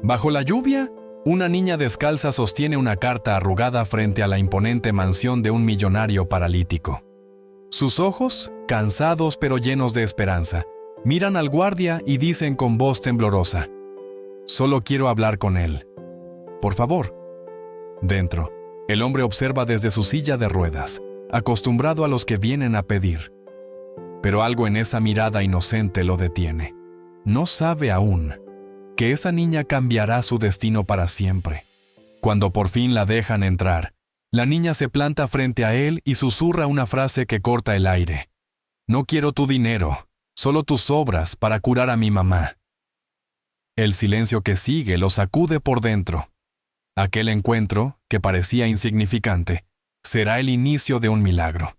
Bajo la lluvia, una niña descalza sostiene una carta arrugada frente a la imponente mansión de un millonario paralítico. Sus ojos, cansados pero llenos de esperanza, miran al guardia y dicen con voz temblorosa: «Solo quiero hablar con él. Por favor». Dentro, el hombre observa desde su silla de ruedas, acostumbrado a los que vienen a pedir. Pero algo en esa mirada inocente lo detiene. No sabe aún que esa niña cambiará su destino para siempre. Cuando por fin la dejan entrar, la niña se planta frente a él y susurra una frase que corta el aire. «No quiero tu dinero, solo tus obras para curar a mi mamá». El silencio que sigue lo sacude por dentro. Aquel encuentro, que parecía insignificante, será el inicio de un milagro.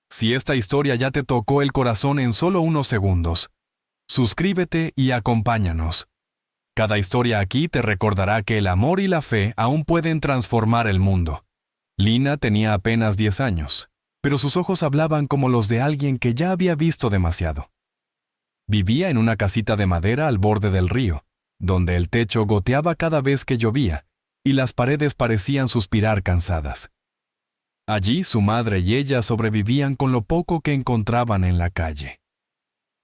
Si esta historia ya te tocó el corazón en solo unos segundos, suscríbete y acompáñanos. Cada historia aquí te recordará que el amor y la fe aún pueden transformar el mundo. Lina tenía apenas 10 años, pero sus ojos hablaban como los de alguien que ya había visto demasiado. Vivía en una casita de madera al borde del río, donde el techo goteaba cada vez que llovía y las paredes parecían suspirar cansadas. Allí su madre y ella sobrevivían con lo poco que encontraban en la calle.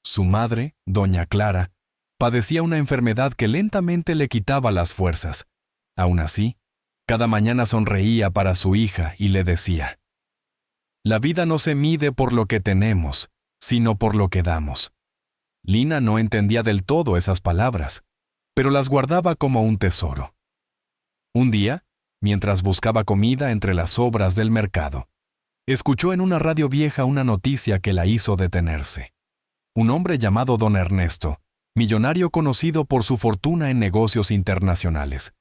Su madre, doña Clara, padecía una enfermedad que lentamente le quitaba las fuerzas. Aún así, cada mañana sonreía para su hija y le decía: «La vida no se mide por lo que tenemos, sino por lo que damos». Lina no entendía del todo esas palabras, pero las guardaba como un tesoro. Un día, mientras buscaba comida entre las sobras del mercado, escuchó en una radio vieja una noticia que la hizo detenerse. Un hombre llamado Don Ernesto, millonario conocido por su fortuna en negocios internacionales,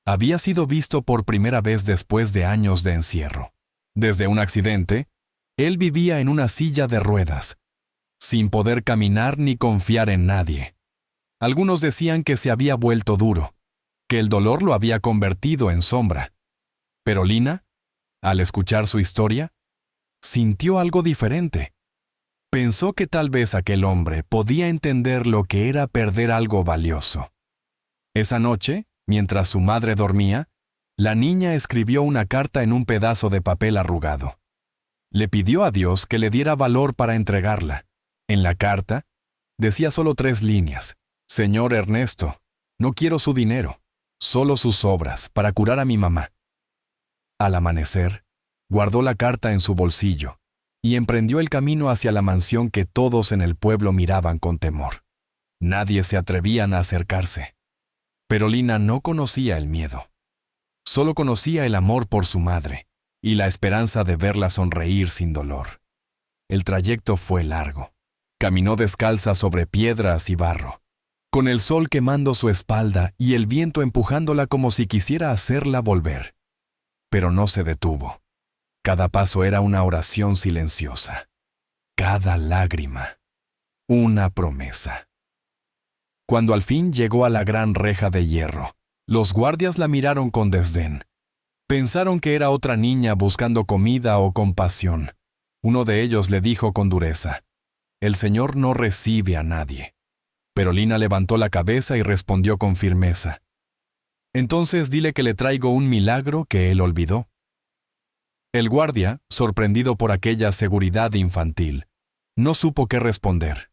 había sido visto por primera vez después de años de encierro. Desde un accidente, él vivía en una silla de ruedas, sin poder caminar ni confiar en nadie. Algunos decían que se había vuelto duro, que el dolor lo había convertido en sombra. Pero Lina, al escuchar su historia, sintió algo diferente. Pensó que tal vez aquel hombre podía entender lo que era perder algo valioso. Esa noche, mientras su madre dormía, la niña escribió una carta en un pedazo de papel arrugado. Le pidió a Dios que le diera valor para entregarla. En la carta, decía solo 3 líneas: «Señor Ernesto, no quiero su dinero, solo sus obras para curar a mi mamá». Al amanecer, guardó la carta en su bolsillo y emprendió el camino hacia la mansión que todos en el pueblo miraban con temor. Nadie se atrevían a acercarse. Pero Lina no conocía el miedo. Solo conocía el amor por su madre y la esperanza de verla sonreír sin dolor. El trayecto fue largo. Caminó descalza sobre piedras y barro, con el sol quemando su espalda y el viento empujándola como si quisiera hacerla volver. Pero no se detuvo. Cada paso era una oración silenciosa. Cada lágrima, una promesa. Cuando al fin llegó a la gran reja de hierro, los guardias la miraron con desdén. Pensaron que era otra niña buscando comida o compasión. Uno de ellos le dijo con dureza: «El Señor no recibe a nadie». Pero Lina levantó la cabeza y respondió con firmeza: «Entonces dile que le traigo un milagro que él olvidó». El guardia, sorprendido por aquella seguridad infantil, no supo qué responder.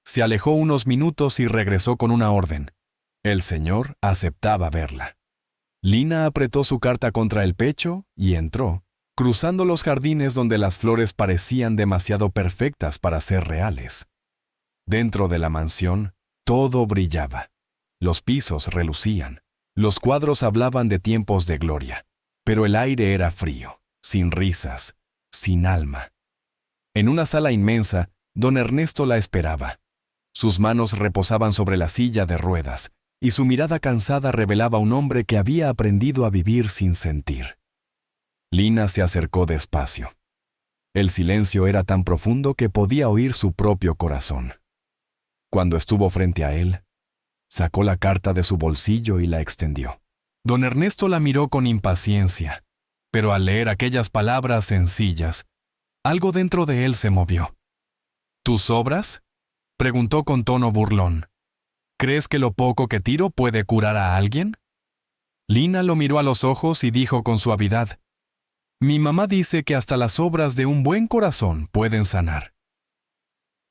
Se alejó unos minutos y regresó con una orden. El Señor aceptaba verla. Lina apretó su carta contra el pecho y entró, cruzando los jardines donde las flores parecían demasiado perfectas para ser reales. Dentro de la mansión, todo brillaba. Los pisos relucían. Los cuadros hablaban de tiempos de gloria. Pero el aire era frío, sin risas, sin alma. En una sala inmensa, don Ernesto la esperaba. Sus manos reposaban sobre la silla de ruedas, y su mirada cansada revelaba un hombre que había aprendido a vivir sin sentir. Lina se acercó despacio. El silencio era tan profundo que podía oír su propio corazón. Cuando estuvo frente a él, sacó la carta de su bolsillo y la extendió. Don Ernesto la miró con impaciencia, pero al leer aquellas palabras sencillas, algo dentro de él se movió. «¿Tus obras?», preguntó con tono burlón. ¿Crees que lo poco que tiro puede curar a alguien? Lina lo miró a los ojos y dijo con suavidad, mi mamá dice que hasta las obras de un buen corazón pueden sanar.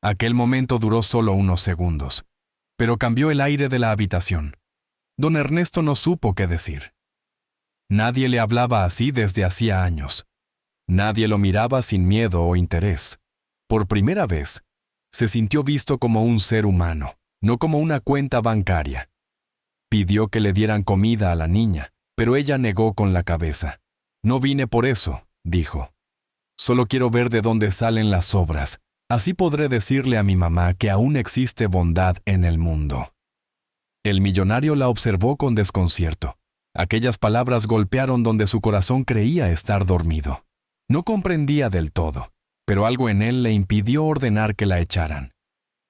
Aquel momento duró solo unos segundos, pero cambió el aire de la habitación. Don Ernesto no supo qué decir. Nadie le hablaba así desde hacía años. Nadie lo miraba sin miedo o interés. Por primera vez, se sintió visto como un ser humano, no como una cuenta bancaria. Pidió que le dieran comida a la niña, pero ella negó con la cabeza. No vine por eso, dijo. Solo quiero ver de dónde salen las obras. Así podré decirle a mi mamá que aún existe bondad en el mundo. El millonario la observó con desconcierto. Aquellas palabras golpearon donde su corazón creía estar dormido. No comprendía del todo, pero algo en él le impidió ordenar que la echaran.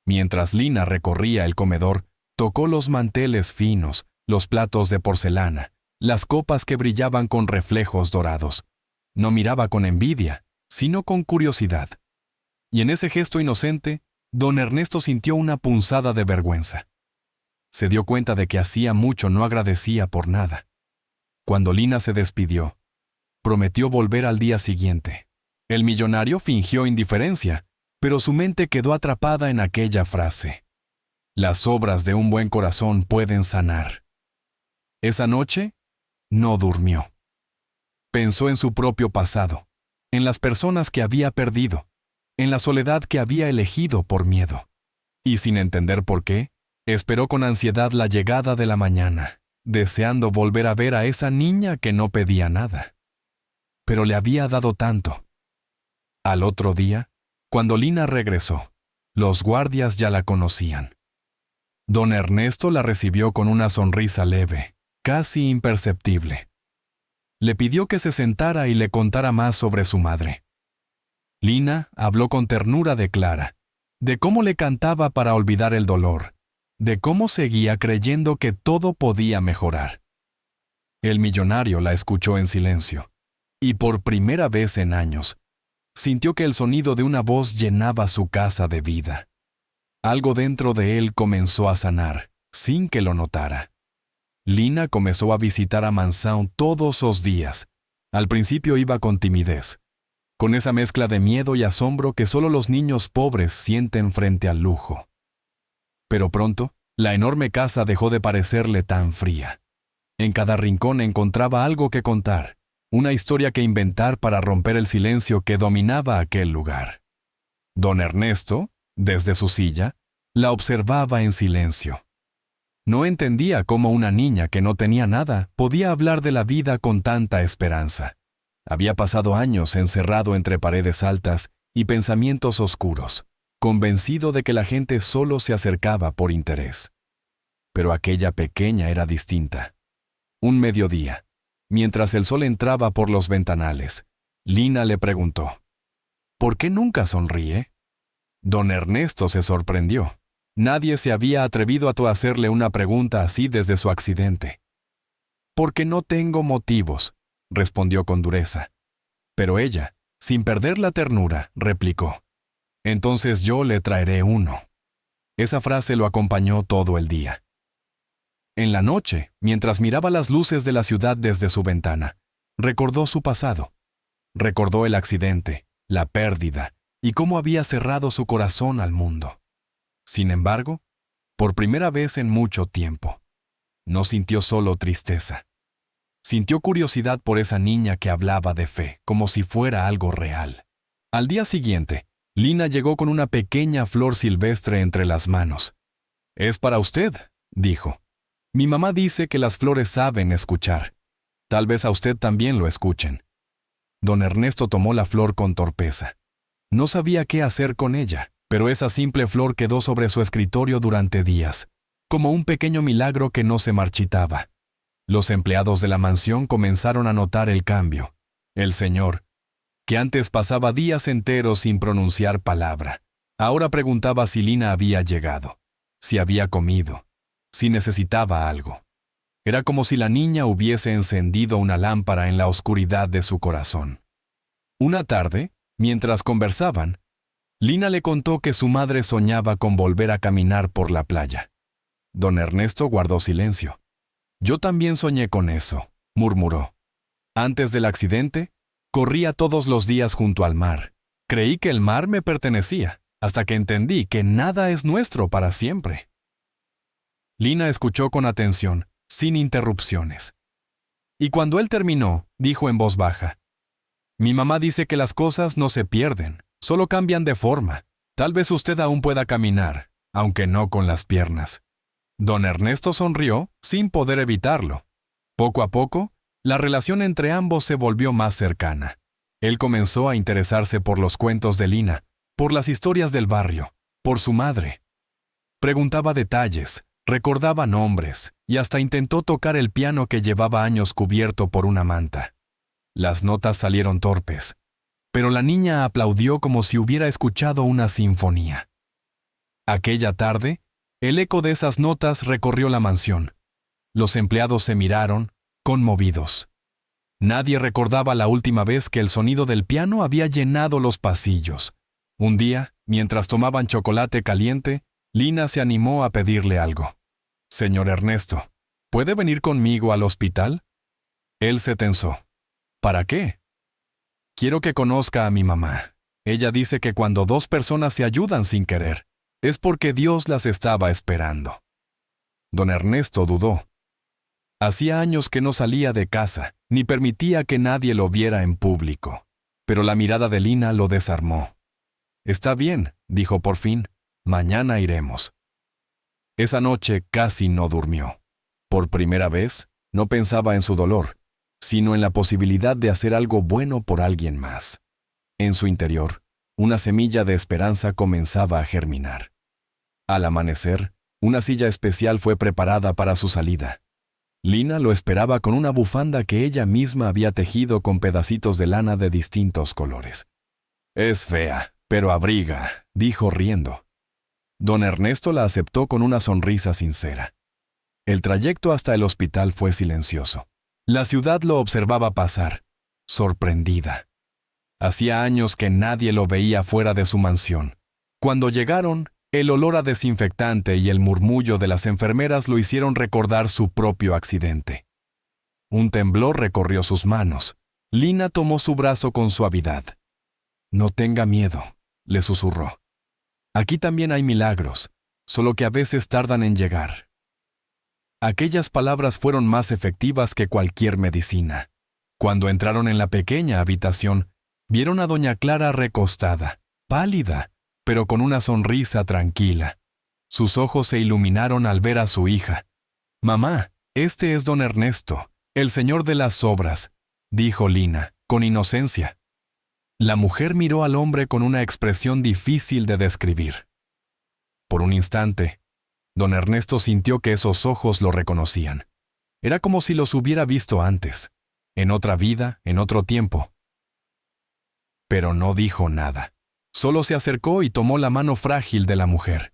Mientras Lina recorría el comedor, tocó los manteles finos, los platos de porcelana, las copas que brillaban con reflejos dorados. No miraba con envidia, sino con curiosidad. Y en ese gesto inocente, don Ernesto sintió una punzada de vergüenza. Se dio cuenta de que hacía mucho no agradecía por nada. Cuando Lina se despidió, prometió volver al día siguiente. El millonario fingió indiferencia, pero su mente quedó atrapada en aquella frase. Las obras de un buen corazón pueden sanar. Esa noche, no durmió. Pensó en su propio pasado, en las personas que había perdido, en la soledad que había elegido por miedo. Y sin entender por qué, esperó con ansiedad la llegada de la mañana, deseando volver a ver a esa niña que no pedía nada. Pero le había dado tanto. Al otro día, cuando Lina regresó, los guardias ya la conocían. Don Ernesto la recibió con una sonrisa leve, casi imperceptible. Le pidió que se sentara y le contara más sobre su madre. Lina habló con ternura de Clara, de cómo le cantaba para olvidar el dolor, de cómo seguía creyendo que todo podía mejorar. El millonario la escuchó en silencio, y por primera vez en años, sintió que el sonido de una voz llenaba su casa de vida. Algo dentro de él comenzó a sanar, sin que lo notara. Lina comenzó a visitar a Mansound todos los días. Al principio iba con timidez, con esa mezcla de miedo y asombro que solo los niños pobres sienten frente al lujo. Pero pronto, la enorme casa dejó de parecerle tan fría. En cada rincón encontraba algo que contar, una historia que inventar para romper el silencio que dominaba aquel lugar. Don Ernesto, desde su silla, la observaba en silencio. No entendía cómo una niña que no tenía nada podía hablar de la vida con tanta esperanza. Había pasado años encerrado entre paredes altas y pensamientos oscuros, convencido de que la gente solo se acercaba por interés. Pero aquella pequeña era distinta. Un mediodía, mientras el sol entraba por los ventanales, Lina le preguntó, ¿por qué nunca sonríe? Don Ernesto se sorprendió. Nadie se había atrevido a hacerle una pregunta así desde su accidente. «Porque no tengo motivos», respondió con dureza. Pero ella, sin perder la ternura, replicó, «Entonces yo le traeré uno». Esa frase lo acompañó todo el día. En la noche, mientras miraba las luces de la ciudad desde su ventana, recordó su pasado. Recordó el accidente, la pérdida, y cómo había cerrado su corazón al mundo. Sin embargo, por primera vez en mucho tiempo, no sintió solo tristeza. Sintió curiosidad por esa niña que hablaba de fe, como si fuera algo real. Al día siguiente, Lina llegó con una pequeña flor silvestre entre las manos. «Es para usted», dijo. «Mi mamá dice que las flores saben escuchar. Tal vez a usted también lo escuchen». Don Ernesto tomó la flor con torpeza. No sabía qué hacer con ella, pero esa simple flor quedó sobre su escritorio durante días, como un pequeño milagro que no se marchitaba. Los empleados de la mansión comenzaron a notar el cambio. El señor, que antes pasaba días enteros sin pronunciar palabra, ahora preguntaba si Lina había llegado, si había comido, si necesitaba algo. Era como si la niña hubiese encendido una lámpara en la oscuridad de su corazón. Una tarde, mientras conversaban, Lina le contó que su madre soñaba con volver a caminar por la playa. Don Ernesto guardó silencio. Yo también soñé con eso, murmuró. Antes del accidente, corría todos los días junto al mar. Creí que el mar me pertenecía, hasta que entendí que nada es nuestro para siempre. Lina escuchó con atención, sin interrupciones. Y cuando él terminó, dijo en voz baja: Mi mamá dice que las cosas no se pierden, solo cambian de forma. Tal vez usted aún pueda caminar, aunque no con las piernas. Don Ernesto sonrió sin poder evitarlo. Poco a poco, la relación entre ambos se volvió más cercana. Él comenzó a interesarse por los cuentos de Lina, por las historias del barrio, por su madre. Preguntaba detalles, recordaba nombres y hasta intentó tocar el piano que llevaba años cubierto por una manta. Las notas salieron torpes, pero la niña aplaudió como si hubiera escuchado una sinfonía. Aquella tarde, el eco de esas notas recorrió la mansión. Los empleados se miraron, conmovidos. Nadie recordaba la última vez que el sonido del piano había llenado los pasillos. Un día, mientras tomaban chocolate caliente, Lina se animó a pedirle algo. «Señor Ernesto, ¿puede venir conmigo al hospital?» Él se tensó. «¿Para qué?» «Quiero que conozca a mi mamá. Ella dice que cuando dos personas se ayudan sin querer, es porque Dios las estaba esperando». Don Ernesto dudó. Hacía años que no salía de casa, ni permitía que nadie lo viera en público. Pero la mirada de Lina lo desarmó. «Está bien», dijo por fin, «mañana iremos». Esa noche casi no durmió. Por primera vez, no pensaba en su dolor, sino en la posibilidad de hacer algo bueno por alguien más. En su interior, una semilla de esperanza comenzaba a germinar. Al amanecer, una silla especial fue preparada para su salida. Lina lo esperaba con una bufanda que ella misma había tejido con pedacitos de lana de distintos colores. «Es fea, pero abriga», dijo riendo. Don Ernesto la aceptó con una sonrisa sincera. El trayecto hasta el hospital fue silencioso. La ciudad lo observaba pasar, sorprendida. Hacía años que nadie lo veía fuera de su mansión. Cuando llegaron, el olor a desinfectante y el murmullo de las enfermeras lo hicieron recordar su propio accidente. Un temblor recorrió sus manos. Lina tomó su brazo con suavidad. «No tenga miedo», le susurró. «Aquí también hay milagros, solo que a veces tardan en llegar». Aquellas palabras fueron más efectivas que cualquier medicina. Cuando entraron en la pequeña habitación, vieron a doña Clara recostada, pálida, pero con una sonrisa tranquila. Sus ojos se iluminaron al ver a su hija. «Mamá, este es don Ernesto, el señor de las obras», dijo Lina, con inocencia. La mujer miró al hombre con una expresión difícil de describir. Por un instante, don Ernesto sintió que esos ojos lo reconocían. Era como si los hubiera visto antes, en otra vida, en otro tiempo. Pero no dijo nada. Solo se acercó y tomó la mano frágil de la mujer.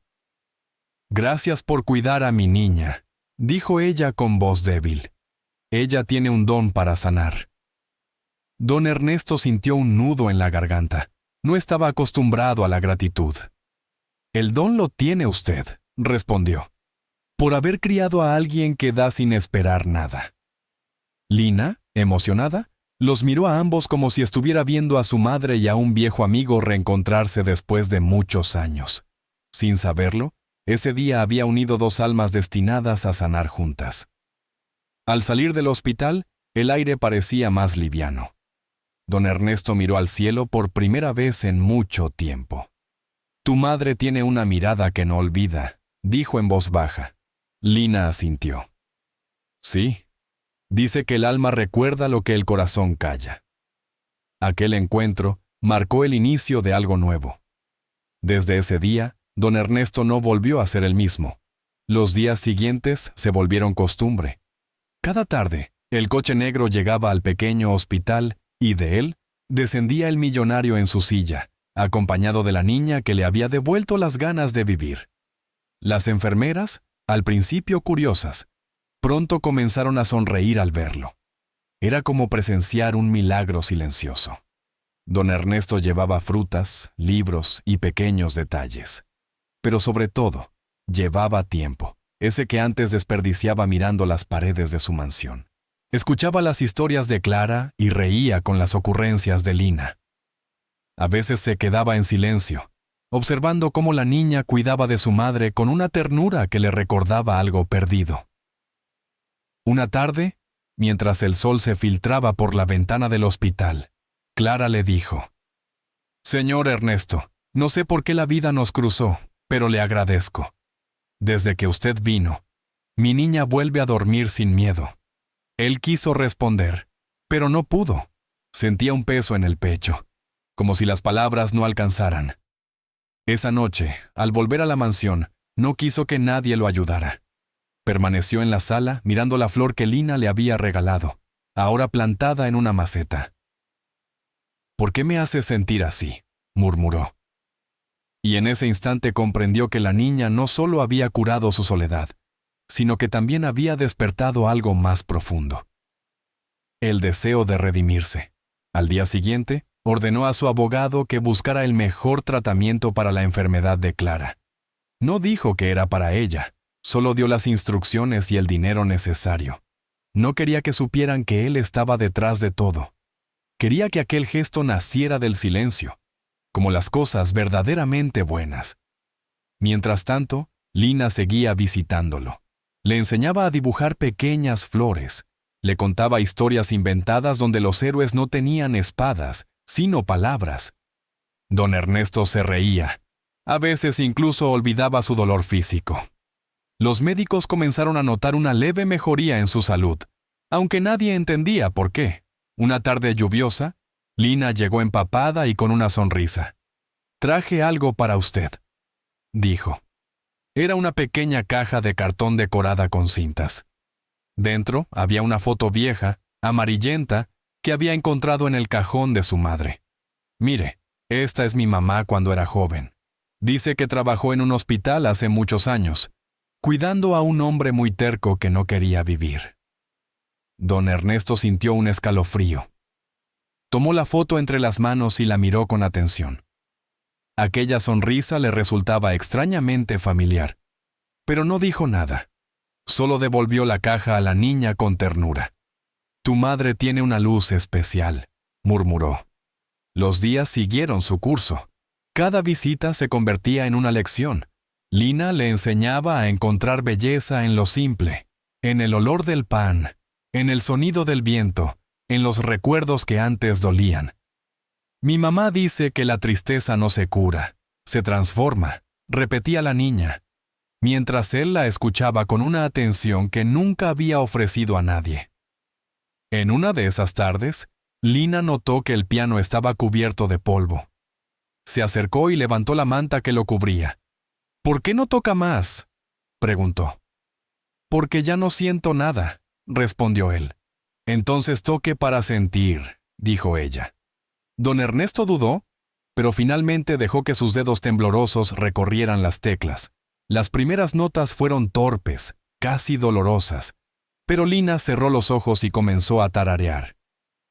«Gracias por cuidar a mi niña», dijo ella con voz débil. «Ella tiene un don para sanar». Don Ernesto sintió un nudo en la garganta. No estaba acostumbrado a la gratitud. «El don lo tiene usted», respondió, «por haber criado a alguien que da sin esperar nada». Lina, emocionada, los miró a ambos como si estuviera viendo a su madre y a un viejo amigo reencontrarse después de muchos años. Sin saberlo, ese día había unido dos almas destinadas a sanar juntas. Al salir del hospital, el aire parecía más liviano. Don Ernesto miró al cielo por primera vez en mucho tiempo. «Tu madre tiene una mirada que no olvida», dijo en voz baja. Lina asintió. «Sí. Dice que el alma recuerda lo que el corazón calla». Aquel encuentro marcó el inicio de algo nuevo. Desde ese día, don Ernesto no volvió a ser el mismo. Los días siguientes se volvieron costumbre. Cada tarde, el coche negro llegaba al pequeño hospital y de él descendía el millonario en su silla, acompañado de la niña que le había devuelto las ganas de vivir. Las enfermeras, al principio curiosas, pronto comenzaron a sonreír al verlo. Era como presenciar un milagro silencioso. Don Ernesto llevaba frutas, libros y pequeños detalles. Pero sobre todo, llevaba tiempo. ese que antes desperdiciaba mirando las paredes de su mansión. Escuchaba las historias de Clara y reía con las ocurrencias de Lina. A veces se quedaba en silencio, observando cómo la niña cuidaba de su madre con una ternura que le recordaba algo perdido. Una tarde, mientras el sol se filtraba por la ventana del hospital, Clara le dijo: «Señor Ernesto, no sé por qué la vida nos cruzó, pero le agradezco. Desde que usted vino, mi niña vuelve a dormir sin miedo». Él quiso responder, pero no pudo. Sentía un peso en el pecho, como si las palabras no alcanzaran. Esa noche, al volver a la mansión, no quiso que nadie lo ayudara. Permaneció en la sala mirando la flor que Lina le había regalado, ahora plantada en una maceta. «¿Por qué me hace sentir así?», murmuró. Y en ese instante comprendió que la niña no solo había curado su soledad, sino que también había despertado algo más profundo: el deseo de redimirse. Al día siguiente, ordenó a su abogado que buscara el mejor tratamiento para la enfermedad de Clara. No dijo que era para ella, solo dio las instrucciones y el dinero necesario. No quería que supieran que él estaba detrás de todo. Quería que aquel gesto naciera del silencio, como las cosas verdaderamente buenas. Mientras tanto, Lina seguía visitándolo. Le enseñaba a dibujar pequeñas flores. Le contaba historias inventadas donde los héroes no tenían espadas, sino palabras. Don Ernesto se reía. A veces incluso olvidaba su dolor físico. Los médicos comenzaron a notar una leve mejoría en su salud, aunque nadie entendía por qué. Una tarde lluviosa, Lina llegó empapada y con una sonrisa. «Traje algo para usted», dijo. Era una pequeña caja de cartón decorada con cintas. Dentro había una foto vieja, amarillenta, que había encontrado en el cajón de su madre. «Mire, esta es mi mamá cuando era joven. Dice que trabajó en un hospital hace muchos años, cuidando a un hombre muy terco que no quería vivir». Don Ernesto sintió un escalofrío. Tomó la foto entre las manos y la miró con atención. Aquella sonrisa le resultaba extrañamente familiar, pero no dijo nada. Solo devolvió la caja a la niña con ternura. «Tu madre tiene una luz especial», murmuró. Los días siguieron su curso. Cada visita se convertía en una lección. Lina le enseñaba a encontrar belleza en lo simple, en el olor del pan, en el sonido del viento, en los recuerdos que antes dolían. «Mi mamá dice que la tristeza no se cura, se transforma», repetía la niña, mientras él la escuchaba con una atención que nunca había ofrecido a nadie. En una de esas tardes, Lina notó que el piano estaba cubierto de polvo. Se acercó y levantó la manta que lo cubría. «¿Por qué no toca más?», preguntó. «Porque ya no siento nada», respondió él. «Entonces toque para sentir», dijo ella. Don Ernesto dudó, pero finalmente dejó que sus dedos temblorosos recorrieran las teclas. Las primeras notas fueron torpes, casi dolorosas, pero Lina cerró los ojos y comenzó a tararear.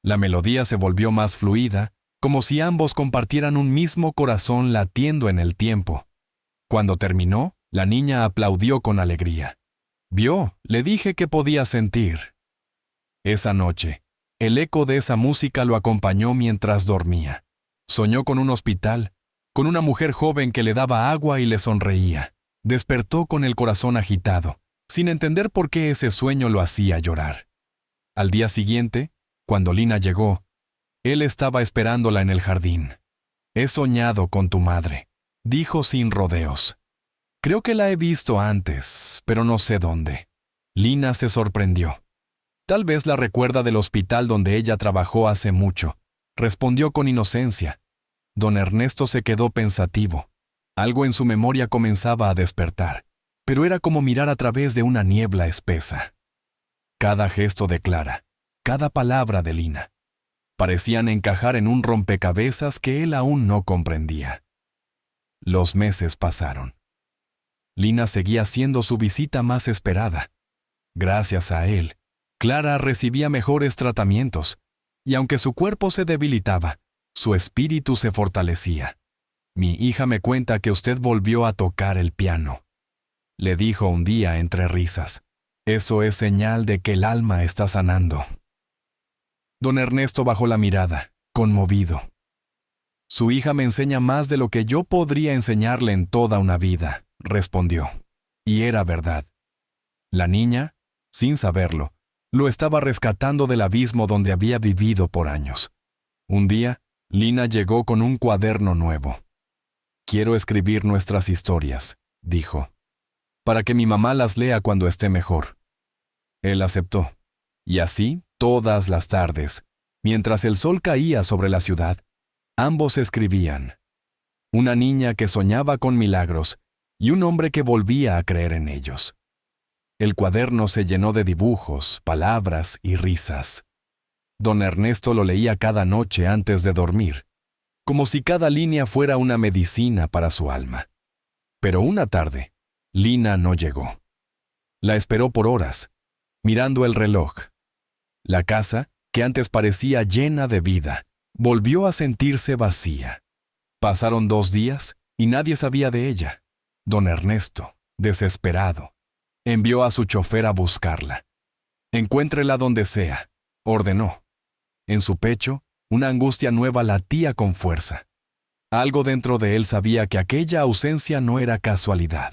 La melodía se volvió más fluida, como si ambos compartieran un mismo corazón latiendo en el tiempo. Cuando terminó, la niña aplaudió con alegría. «Vio, le dije que podía sentir». Esa noche, el eco de esa música lo acompañó mientras dormía. Soñó con un hospital, con una mujer joven que le daba agua y le sonreía. Despertó con el corazón agitado, sin entender por qué ese sueño lo hacía llorar. Al día siguiente, cuando Lina llegó, él estaba esperándola en el jardín. «He soñado con tu madre», dijo sin rodeos. «Creo que la he visto antes, pero no sé dónde». Lina se sorprendió. «Tal vez la recuerda del hospital donde ella trabajó hace mucho», respondió con inocencia. Don Ernesto se quedó pensativo. Algo en su memoria comenzaba a despertar, pero era como mirar a través de una niebla espesa. Cada gesto de Clara, cada palabra de Lina, parecían encajar en un rompecabezas que él aún no comprendía. Los meses pasaron. Lina seguía siendo su visita más esperada. Gracias a él, Clara recibía mejores tratamientos, y aunque su cuerpo se debilitaba, su espíritu se fortalecía. «Mi hija me cuenta que usted volvió a tocar el piano». le dijo un día entre risas. Eso es señal de que el alma está sanando. Don Ernesto bajó la mirada, conmovido. Su hija me enseña más de lo que yo podría enseñarle en toda una vida, respondió. Y era verdad. La niña, sin saberlo, lo estaba rescatando del abismo donde había vivido por años. Un día, Lina llegó con un cuaderno nuevo. Quiero escribir nuestras historias, dijo, para que mi mamá las lea cuando esté mejor. Él aceptó, y así, todas las tardes, mientras el sol caía sobre la ciudad, ambos escribían. Una niña que soñaba con milagros y un hombre que volvía a creer en ellos. El cuaderno se llenó de dibujos, palabras y risas. Don Ernesto lo leía cada noche antes de dormir, como si cada línea fuera una medicina para su alma. Pero una tarde, Lina no llegó. La esperó por horas, mirando el reloj. La casa, que antes parecía llena de vida, volvió a sentirse vacía. Pasaron 2 días y nadie sabía de ella. Don Ernesto, desesperado, envió a su chofer a buscarla. Encuéntrela donde sea, ordenó. En su pecho, una angustia nueva latía con fuerza. Algo dentro de él sabía que aquella ausencia no era casualidad.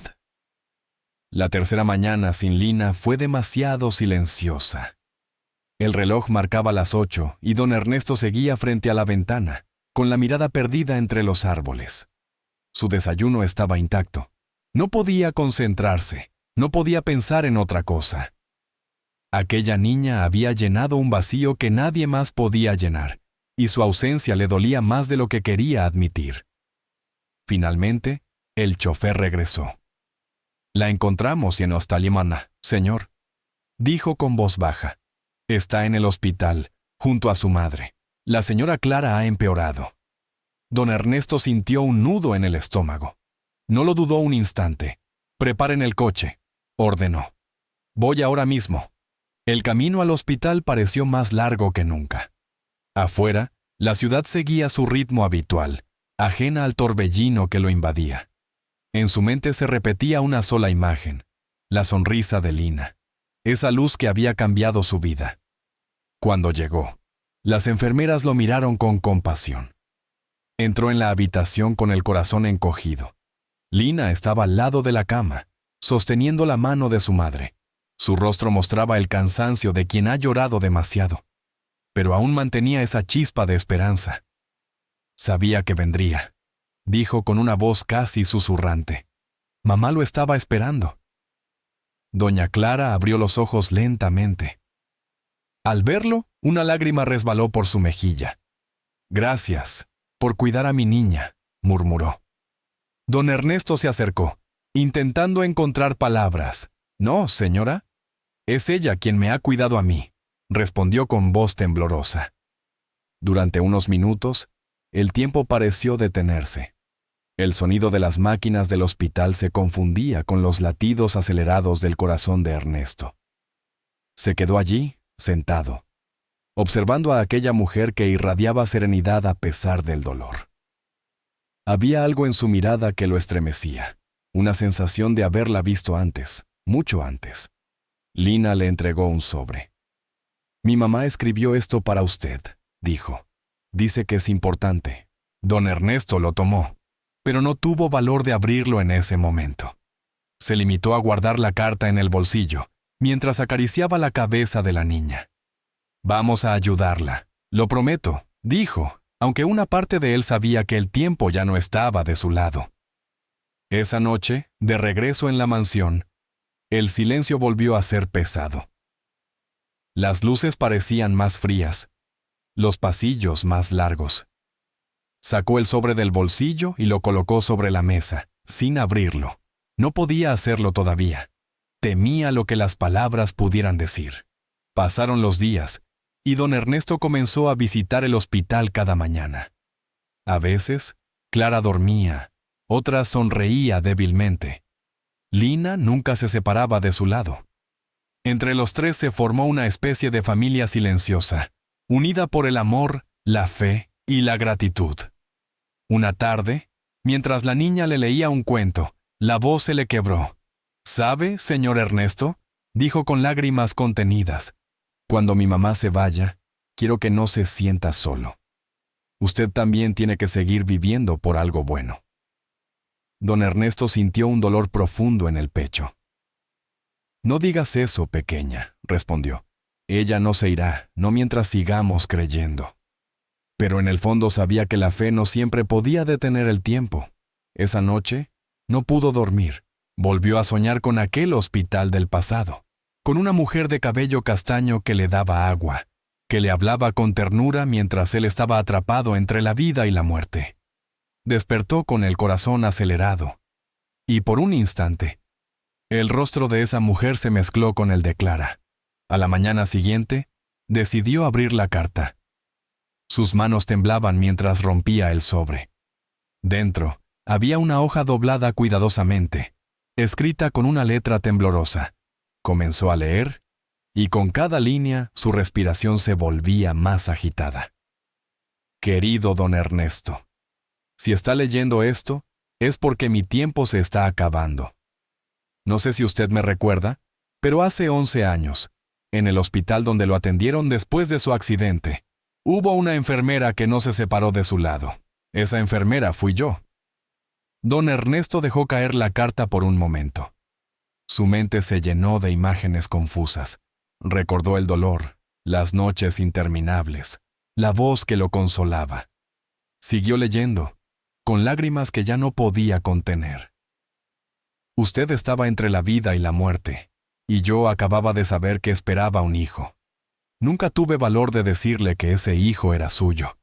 La tercera mañana sin Lina fue demasiado silenciosa. El reloj marcaba las 8 y don Ernesto seguía frente a la ventana, con la mirada perdida entre los árboles. Su desayuno estaba intacto. No podía concentrarse, no podía pensar en otra cosa. Aquella niña había llenado un vacío que nadie más podía llenar, y su ausencia le dolía más de lo que quería admitir. Finalmente, el chofer regresó. La encontramos en Ostalimana, señor, dijo con voz baja. Está en el hospital, junto a su madre. La señora Clara ha empeorado. Don Ernesto sintió un nudo en el estómago. No lo dudó un instante. Preparen el coche, ordenó. Voy ahora mismo. El camino al hospital pareció más largo que nunca. Afuera, la ciudad seguía su ritmo habitual, ajena al torbellino que lo invadía. En su mente se repetía una sola imagen, la sonrisa de Lina, esa luz que había cambiado su vida. Cuando llegó, las enfermeras lo miraron con compasión. Entró en la habitación con el corazón encogido. Lina estaba al lado de la cama, sosteniendo la mano de su madre. Su rostro mostraba el cansancio de quien ha llorado demasiado, pero aún mantenía esa chispa de esperanza. Sabía que vendría, dijo con una voz casi susurrante. Mamá lo estaba esperando. Doña Clara abrió los ojos lentamente. Al verlo, una lágrima resbaló por su mejilla. Gracias por cuidar a mi niña, murmuró. Don Ernesto se acercó, intentando encontrar palabras. No, señora. Es ella quien me ha cuidado a mí, respondió con voz temblorosa. Durante unos minutos, el tiempo pareció detenerse. El sonido de las máquinas del hospital se confundía con los latidos acelerados del corazón de Ernesto. Se quedó allí, sentado, observando a aquella mujer que irradiaba serenidad a pesar del dolor. Había algo en su mirada que lo estremecía, una sensación de haberla visto antes, mucho antes. Lina le entregó un sobre. Mi mamá escribió esto para usted, dijo. Dice que es importante. Don Ernesto lo tomó, pero no tuvo valor de abrirlo en ese momento. Se limitó a guardar la carta en el bolsillo, mientras acariciaba la cabeza de la niña. Vamos a ayudarla, lo prometo, dijo, aunque una parte de él sabía que el tiempo ya no estaba de su lado. Esa noche, de regreso en la mansión, el silencio volvió a ser pesado. Las luces parecían más frías, los pasillos más largos. Sacó el sobre del bolsillo y lo colocó sobre la mesa, sin abrirlo. No podía hacerlo todavía. Temía lo que las palabras pudieran decir. Pasaron los días, y don Ernesto comenzó a visitar el hospital cada mañana. A veces, Clara dormía, otras sonreía débilmente. Lina nunca se separaba de su lado. Entre los tres se formó una especie de familia silenciosa, unida por el amor, la fe y la gratitud. Una tarde, mientras la niña le leía un cuento, la voz se le quebró. ¿Sabe, señor Ernesto?, dijo con lágrimas contenidas. Cuando mi mamá se vaya, quiero que no se sienta solo. Usted también tiene que seguir viviendo por algo bueno. Don Ernesto sintió un dolor profundo en el pecho. No digas eso, pequeña, respondió. Ella no se irá, no mientras sigamos creyendo. Pero en el fondo sabía que la fe no siempre podía detener el tiempo. Esa noche no pudo dormir. Volvió a soñar con aquel hospital del pasado, con una mujer de cabello castaño que le daba agua, que le hablaba con ternura mientras él estaba atrapado entre la vida y la muerte. Despertó con el corazón acelerado, y por un instante, el rostro de esa mujer se mezcló con el de Clara. A la mañana siguiente, decidió abrir la carta. Sus manos temblaban mientras rompía el sobre. Dentro, había una hoja doblada cuidadosamente, escrita con una letra temblorosa. Comenzó a leer, y con cada línea su respiración se volvía más agitada. Querido don Ernesto, si está leyendo esto, es porque mi tiempo se está acabando. No sé si usted me recuerda, pero hace 11 años, en el hospital donde lo atendieron después de su accidente, hubo una enfermera que no se separó de su lado. Esa enfermera fui yo. Don Ernesto dejó caer la carta por un momento. Su mente se llenó de imágenes confusas. Recordó el dolor, las noches interminables, la voz que lo consolaba. Siguió leyendo, con lágrimas que ya no podía contener. Usted estaba entre la vida y la muerte, y yo acababa de saber que esperaba un hijo. Nunca tuve valor de decirle que ese hijo era suyo,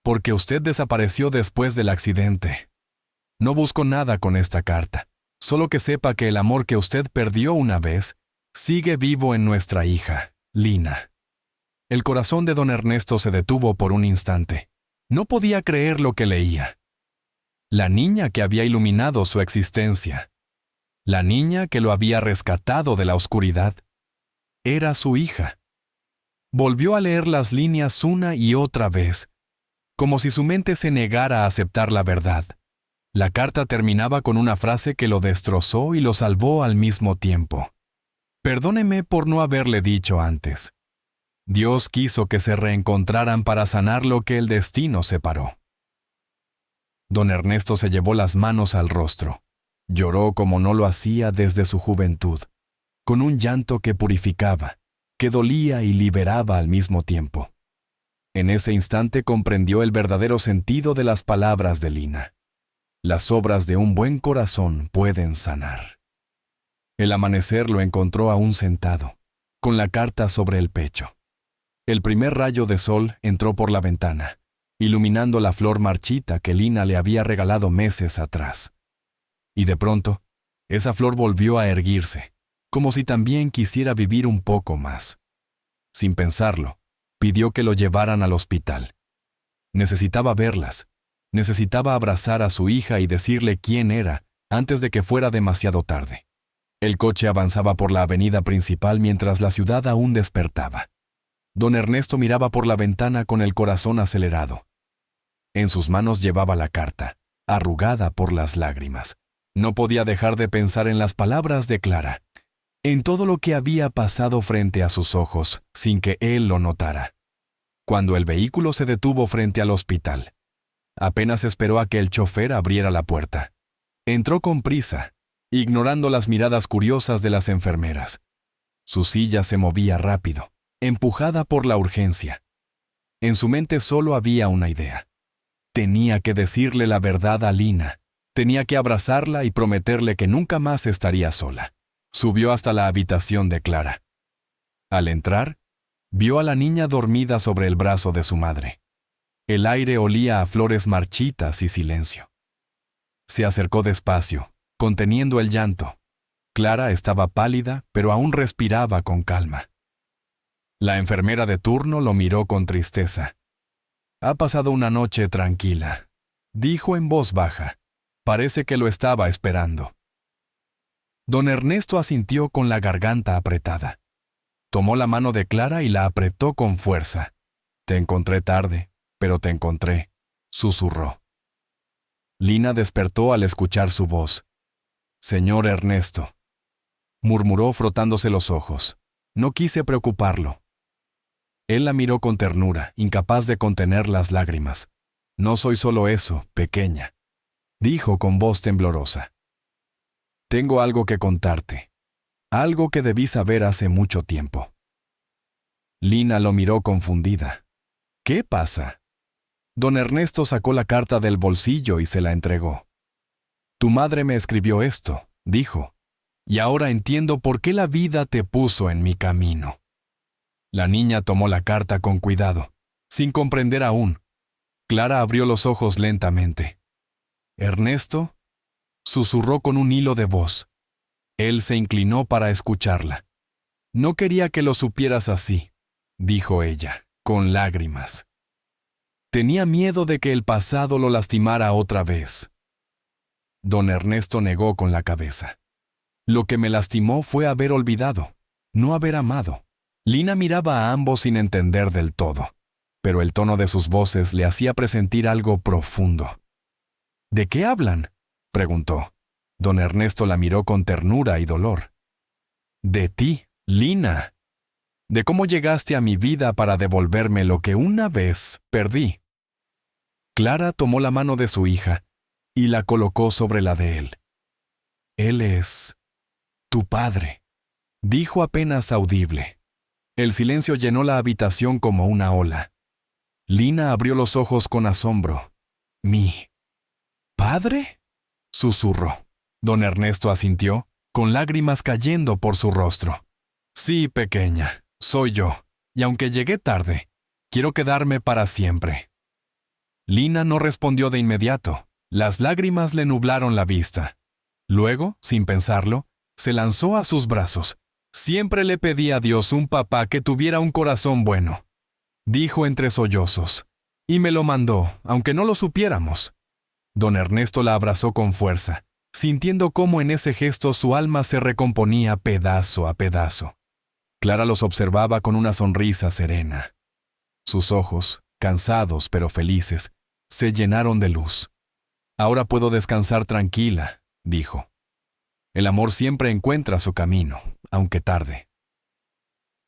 porque usted desapareció después del accidente. No busco nada con esta carta, solo que sepa que el amor que usted perdió una vez sigue vivo en nuestra hija, Lina. El corazón de don Ernesto se detuvo por un instante. No podía creer lo que leía. La niña que había iluminado su existencia, la niña que lo había rescatado de la oscuridad, era su hija. Volvió a leer las líneas una y otra vez, como si su mente se negara a aceptar la verdad. La carta terminaba con una frase que lo destrozó y lo salvó al mismo tiempo. Perdóneme por no haberle dicho antes. Dios quiso que se reencontraran para sanar lo que el destino separó. Don Ernesto se llevó las manos al rostro. Lloró como no lo hacía desde su juventud, con un llanto que purificaba, que dolía y liberaba al mismo tiempo. En ese instante comprendió el verdadero sentido de las palabras de Lina. Las obras de un buen corazón pueden sanar. El amanecer lo encontró aún sentado, con la carta sobre el pecho. El primer rayo de sol entró por la ventana, iluminando la flor marchita que Lina le había regalado meses atrás. Y de pronto, esa flor volvió a erguirse, como si también quisiera vivir un poco más. Sin pensarlo, pidió que lo llevaran al hospital. Necesitaba verlas. Necesitaba abrazar a su hija y decirle quién era antes de que fuera demasiado tarde. El coche avanzaba por la avenida principal mientras la ciudad aún despertaba. Don Ernesto miraba por la ventana con el corazón acelerado. En sus manos llevaba la carta, arrugada por las lágrimas. No podía dejar de pensar en las palabras de Clara, en todo lo que había pasado frente a sus ojos, sin que él lo notara. Cuando el vehículo se detuvo frente al hospital, apenas esperó a que el chofer abriera la puerta. Entró con prisa, ignorando las miradas curiosas de las enfermeras. Su silla se movía rápido, empujada por la urgencia. En su mente solo había una idea. Tenía que decirle la verdad a Lina. Tenía que abrazarla y prometerle que nunca más estaría sola. Subió hasta la habitación de Clara. Al entrar, vio a la niña dormida sobre el brazo de su madre. El aire olía a flores marchitas y silencio. Se acercó despacio, conteniendo el llanto. Clara estaba pálida, pero aún respiraba con calma. La enfermera de turno lo miró con tristeza. «Ha pasado una noche tranquila», dijo en voz baja. Parece que lo estaba esperando. Don Ernesto asintió con la garganta apretada. Tomó la mano de Clara y la apretó con fuerza. «Te encontré tarde, pero te encontré», susurró. Lina despertó al escuchar su voz. «Señor Ernesto». murmuró frotándose los ojos. No quise preocuparlo. Él la miró con ternura, incapaz de contener las lágrimas. No soy solo eso, pequeña, dijo con voz temblorosa. Tengo algo que contarte. Algo que debí saber hace mucho tiempo. Lina lo miró confundida. ¿Qué pasa? Don Ernesto sacó la carta del bolsillo y se la entregó. Tu madre me escribió esto, dijo, y ahora entiendo por qué la vida te puso en mi camino. La niña tomó la carta con cuidado, sin comprender aún. Clara abrió los ojos lentamente. ¿Ernesto? Susurró con un hilo de voz. Él se inclinó para escucharla. No quería que lo supieras así, dijo ella, con lágrimas. Tenía miedo de que el pasado lo lastimara otra vez. Don Ernesto negó con la cabeza. Lo que me lastimó fue haber olvidado, no haber amado. Lina miraba a ambos sin entender del todo, pero el tono de sus voces le hacía presentir algo profundo. ¿De qué hablan?, preguntó. Don Ernesto la miró con ternura y dolor. De ti, Lina. De cómo llegaste a mi vida para devolverme lo que una vez perdí. Clara tomó la mano de su hija y la colocó sobre la de él. Él es tu padre, dijo apenas audible. El silencio llenó la habitación como una ola. Lina abrió los ojos con asombro. ¿Mi padre?, susurró. Don Ernesto asintió, con lágrimas cayendo por su rostro. Sí, pequeña, soy yo, y aunque llegué tarde, quiero quedarme para siempre. Lina no respondió de inmediato. Las lágrimas le nublaron la vista. Luego, sin pensarlo, se lanzó a sus brazos. Siempre le pedí a Dios un papá que tuviera un corazón bueno, dijo entre sollozos, y me lo mandó, aunque no lo supiéramos. Don Ernesto la abrazó con fuerza, sintiendo cómo en ese gesto su alma se recomponía pedazo a pedazo. Clara los observaba con una sonrisa serena. Sus ojos, cansados pero felices, se llenaron de luz. Ahora puedo descansar tranquila, dijo. El amor siempre encuentra su camino, aunque tarde.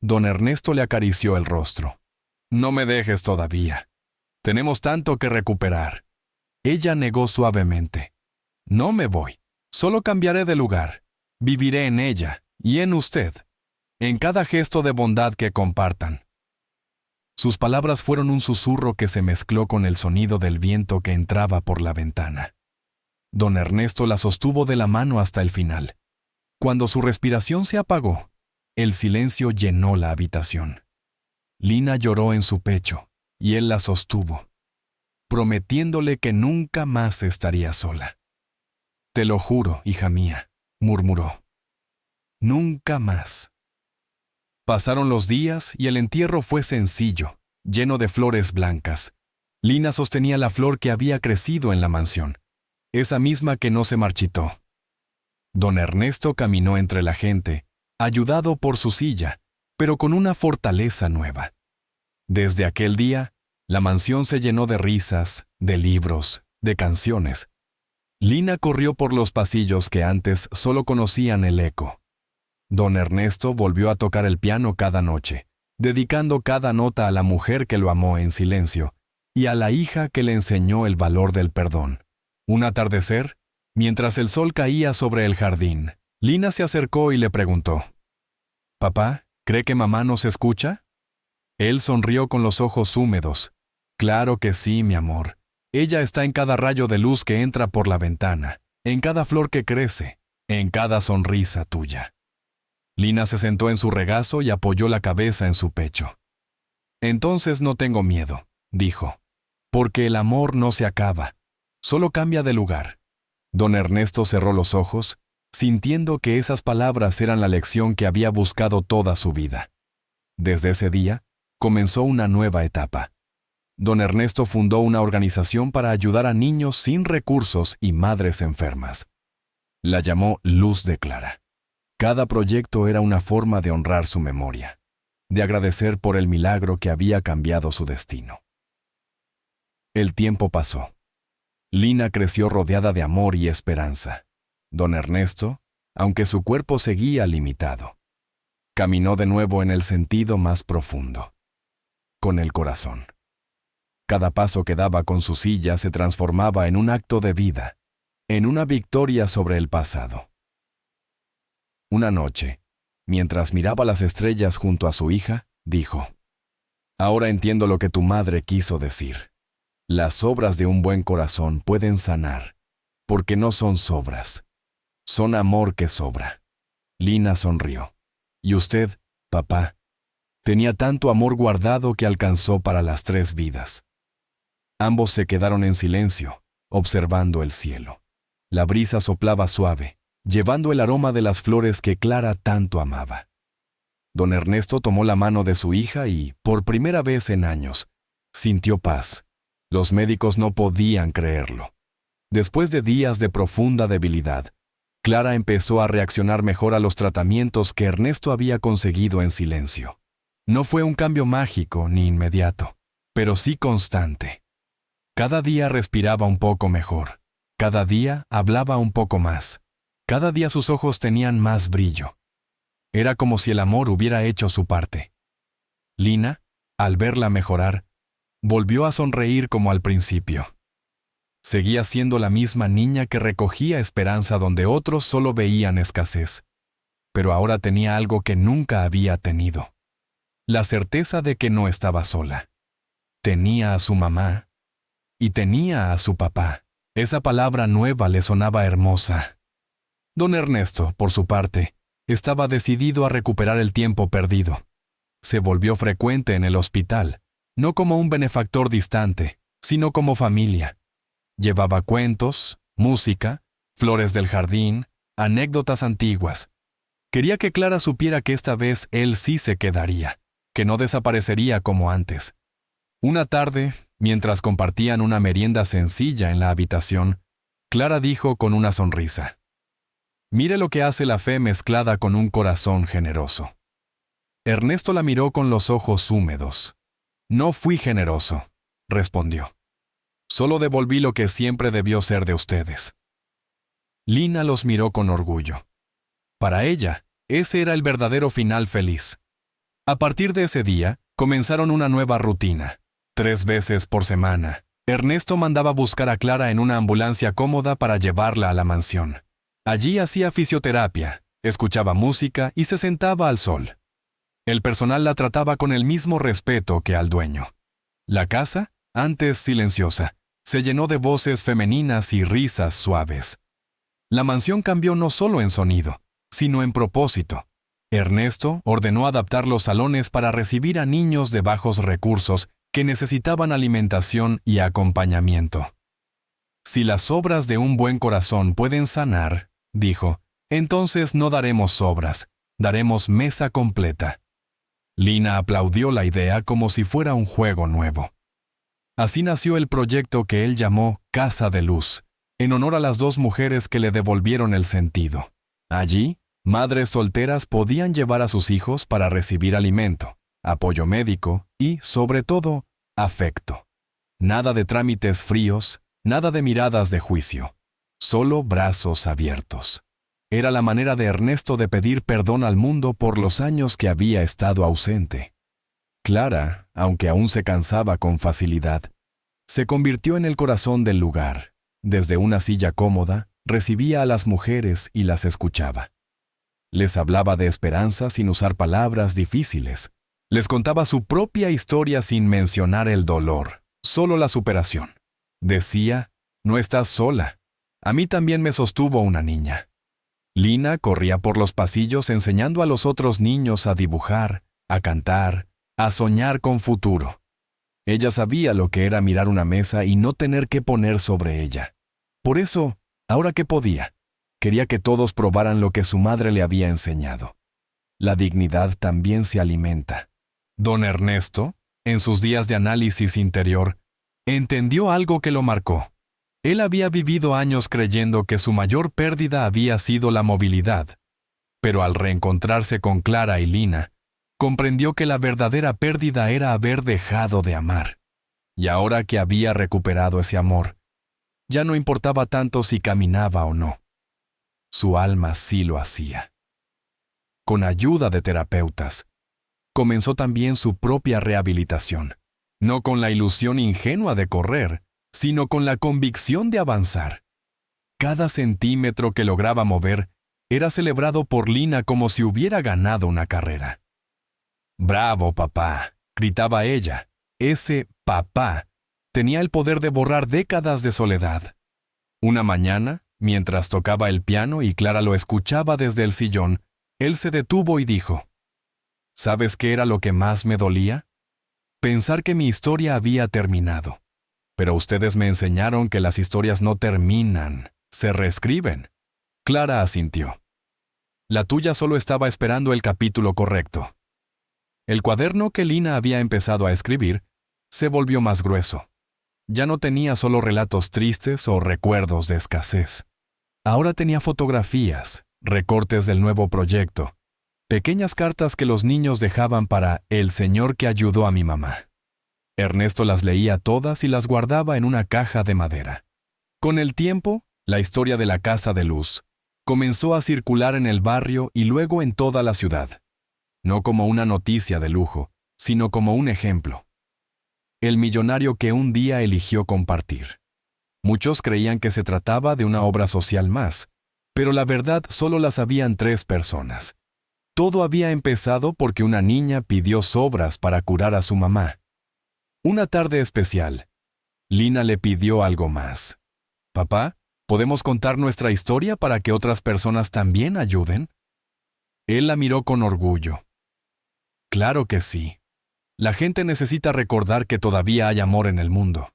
Don Ernesto le acarició el rostro. No me dejes todavía. Tenemos tanto que recuperar. Ella negó suavemente. No me voy. Solo cambiaré de lugar. Viviré en ella y en usted, en cada gesto de bondad que compartan. Sus palabras fueron un susurro que se mezcló con el sonido del viento que entraba por la ventana. Don Ernesto la sostuvo de la mano hasta el final. Cuando su respiración se apagó, el silencio llenó la habitación. Lina lloró en su pecho y él la sostuvo, prometiéndole que nunca más estaría sola. Te lo juro, hija mía, murmuró. Nunca más. Pasaron los días y el entierro fue sencillo, lleno de flores blancas. Lina sostenía la flor que había crecido en la mansión, esa misma que no se marchitó. Don Ernesto caminó entre la gente, ayudado por su silla, pero con una fortaleza nueva. Desde aquel día, la mansión se llenó de risas, de libros, de canciones. Lina corrió por los pasillos que antes solo conocían el eco. Don Ernesto volvió a tocar el piano cada noche, dedicando cada nota a la mujer que lo amó en silencio y a la hija que le enseñó el valor del perdón. Un atardecer, mientras el sol caía sobre el jardín, Lina se acercó y le preguntó: «Papá, ¿cree que mamá nos escucha?» Él sonrió con los ojos húmedos. «Claro que sí, mi amor. Ella está en cada rayo de luz que entra por la ventana, en cada flor que crece, en cada sonrisa tuya». Lina se sentó en su regazo y apoyó la cabeza en su pecho. «Entonces no tengo miedo», dijo, «porque el amor no se acaba, solo cambia de lugar». Don Ernesto cerró los ojos, sintiendo que esas palabras eran la lección que había buscado toda su vida. Desde ese día, comenzó una nueva etapa. Don Ernesto fundó una organización para ayudar a niños sin recursos y madres enfermas. La llamó Luz de Clara. Cada proyecto era una forma de honrar su memoria, de agradecer por el milagro que había cambiado su destino. El tiempo pasó. Lina creció rodeada de amor y esperanza. Don Ernesto, aunque su cuerpo seguía limitado. Caminó de nuevo en el sentido más profundo, con el corazón. Cada paso que daba con su silla se transformaba en un acto de vida, en una victoria sobre el pasado. Una noche, mientras miraba las estrellas junto a su hija, dijo: «Ahora entiendo lo que tu madre quiso decir. Las obras de un buen corazón pueden sanar, porque no son sobras, son amor que sobra». Lina sonrió. «¿Y usted, papá?» Tenía tanto amor guardado que alcanzó para las 3 vidas. Ambos se quedaron en silencio, observando el cielo. La brisa soplaba suave, llevando el aroma de las flores que Clara tanto amaba. Don Ernesto tomó la mano de su hija y, por primera vez en años, sintió paz. Los médicos no podían creerlo. Después de días de profunda debilidad, Clara empezó a reaccionar mejor a los tratamientos que Ernesto había conseguido en silencio. No fue un cambio mágico ni inmediato, pero sí constante. Cada día respiraba un poco mejor. Cada día hablaba un poco más. Cada día sus ojos tenían más brillo. Era como si el amor hubiera hecho su parte. Lina, al verla mejorar, volvió a sonreír como al principio. Seguía siendo la misma niña que recogía esperanza donde otros solo veían escasez. Pero ahora tenía algo que nunca había tenido: la certeza de que no estaba sola. Tenía a su mamá y tenía a su papá. Esa palabra nueva le sonaba hermosa. Don Ernesto, por su parte, estaba decidido a recuperar el tiempo perdido. Se volvió frecuente en el hospital, no como un benefactor distante, sino como familia. Llevaba cuentos, música, flores del jardín, anécdotas antiguas. Quería que Clara supiera que esta vez él sí se quedaría, que no desaparecería como antes. Una tarde, mientras compartían una merienda sencilla en la habitación, Clara dijo con una sonrisa: «Mire lo que hace la fe mezclada con un corazón generoso». Ernesto la miró con los ojos húmedos. «No fui generoso», respondió. «Solo devolví lo que siempre debió ser de ustedes». Lina los miró con orgullo. Para ella, ese era el verdadero final feliz. A partir de ese día, comenzaron una nueva rutina. 3 veces por semana, Ernesto mandaba buscar a Clara en una ambulancia cómoda para llevarla a la mansión. Allí hacía fisioterapia, escuchaba música y se sentaba al sol. El personal la trataba con el mismo respeto que al dueño. La casa, antes silenciosa, se llenó de voces femeninas y risas suaves. La mansión cambió no solo en sonido, sino en propósito. Ernesto ordenó adaptar los salones para recibir a niños de bajos recursos que necesitaban alimentación y acompañamiento. «Si las obras de un buen corazón pueden sanar», dijo, «entonces no daremos sobras, daremos mesa completa». Lina aplaudió la idea como si fuera un juego nuevo. Así nació el proyecto que él llamó Casa de Luz, en honor a las 2 mujeres que le devolvieron el sentido. Allí, madres solteras podían llevar a sus hijos para recibir alimento, apoyo médico y, sobre todo, afecto. Nada de trámites fríos, nada de miradas de juicio, solo brazos abiertos. Era la manera de Ernesto de pedir perdón al mundo por los años que había estado ausente. Clara, aunque aún se cansaba con facilidad, se convirtió en el corazón del lugar. Desde una silla cómoda, recibía a las mujeres y las escuchaba. Les hablaba de esperanza sin usar palabras difíciles. Les contaba su propia historia sin mencionar el dolor, solo la superación. Decía: «No estás sola. A mí también me sostuvo una niña». Lina corría por los pasillos enseñando a los otros niños a dibujar, a cantar, a soñar con futuro. Ella sabía lo que era mirar una mesa y no tener que poner sobre ella. Por eso, ahora que podía, quería que todos probaran lo que su madre le había enseñado. La dignidad también se alimenta. Don Ernesto, en sus días de análisis interior, entendió algo que lo marcó. Él había vivido años creyendo que su mayor pérdida había sido la movilidad, pero al reencontrarse con Clara y Lina, comprendió que la verdadera pérdida era haber dejado de amar. Y ahora que había recuperado ese amor, ya no importaba tanto si caminaba o no. su alma sí lo hacía. Con ayuda de terapeutas, comenzó también su propia rehabilitación, no con la ilusión ingenua de correr, sino con la convicción de avanzar. Cada centímetro que lograba mover era celebrado por Lina como si hubiera ganado una carrera. «¡Bravo, papá!», gritaba ella. Ese papá tenía el poder de borrar décadas de soledad. Una mañana, mientras tocaba el piano y Clara lo escuchaba desde el sillón, él se detuvo y dijo: «¿Sabes qué era lo que más me dolía? Pensar que mi historia había terminado. Pero ustedes me enseñaron que las historias no terminan, se reescriben». Clara asintió. «La tuya solo estaba esperando el capítulo correcto». El cuaderno que Lina había empezado a escribir se volvió más grueso. Ya no tenía solo relatos tristes o recuerdos de escasez. Ahora tenía fotografías, recortes del nuevo proyecto, pequeñas cartas que los niños dejaban para el señor que ayudó a mi mamá. Ernesto las leía todas y las guardaba en una caja de madera. Con el tiempo, la historia de la Casa de Luz comenzó a circular en el barrio y luego en toda la ciudad. No como una noticia de lujo, sino como un ejemplo. El millonario que un día eligió compartir. Muchos creían que se trataba de una obra social más, pero la verdad solo la sabían 3 personas. Todo había empezado porque una niña pidió sobras para curar a su mamá. Una tarde especial, Lina le pidió algo más. «Papá, ¿podemos contar nuestra historia para que otras personas también ayuden?» Él la miró con orgullo. «Claro que sí. La gente necesita recordar que todavía hay amor en el mundo».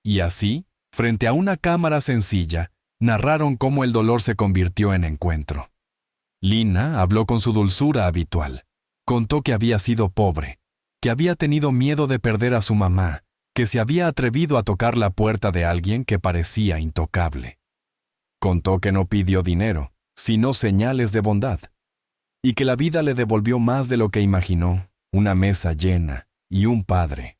Y así, frente a una cámara sencilla, narraron cómo el dolor se convirtió en encuentro. Lina habló con su dulzura habitual. Contó que había sido pobre, que había tenido miedo de perder a su mamá, que se había atrevido a tocar la puerta de alguien que parecía intocable. Contó que no pidió dinero, sino señales de bondad, y que la vida le devolvió más de lo que imaginó, una mesa llena y un padre.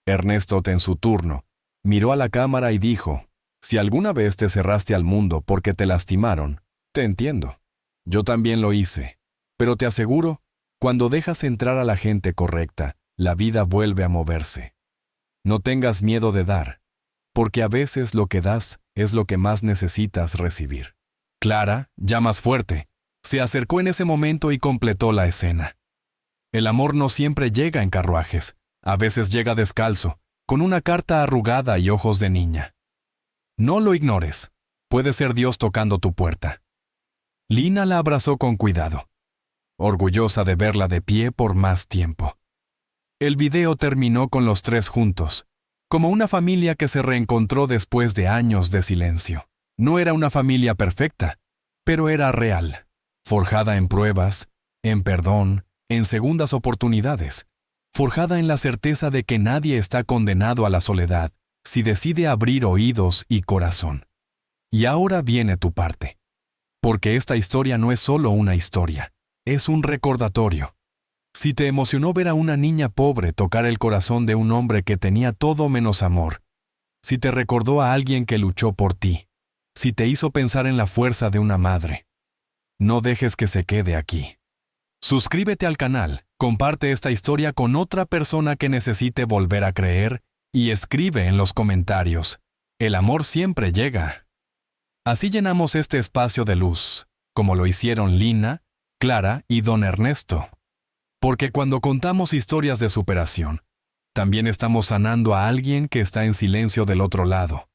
Ernesto, en su turno, miró a la cámara y dijo: «Si alguna vez te cerraste al mundo porque te lastimaron, te entiendo. Yo también lo hice, pero te aseguro, cuando dejas entrar a la gente correcta, la vida vuelve a moverse. No tengas miedo de dar, porque a veces lo que das es lo que más necesitas recibir». Clara, ya más fuerte, se acercó en ese momento y completó la escena. El amor no siempre llega en carruajes, a veces llega descalzo, con una carta arrugada y ojos de niña. No lo ignores, puede ser Dios tocando tu puerta. Lina la abrazó con cuidado, orgullosa de verla de pie por más tiempo. El video terminó con los 3 juntos, como una familia que se reencontró después de años de silencio. No era una familia perfecta, pero era real, forjada en pruebas, en perdón, en segundas oportunidades, forjada en la certeza de que nadie está condenado a la soledad si decide abrir oídos y corazón. Y ahora viene tu parte, porque esta historia no es solo una historia, es un recordatorio. Si te emocionó ver a una niña pobre tocar el corazón de un hombre que tenía todo menos amor, si te recordó a alguien que luchó por ti, si te hizo pensar en la fuerza de una madre, no dejes que se quede aquí. Suscríbete al canal, comparte esta historia con otra persona que necesite volver a creer y escribe en los comentarios: «El amor siempre llega». Así llenamos este espacio de luz, como lo hicieron Lina, Clara y don Ernesto. Porque cuando contamos historias de superación, también estamos sanando a alguien que está en silencio del otro lado.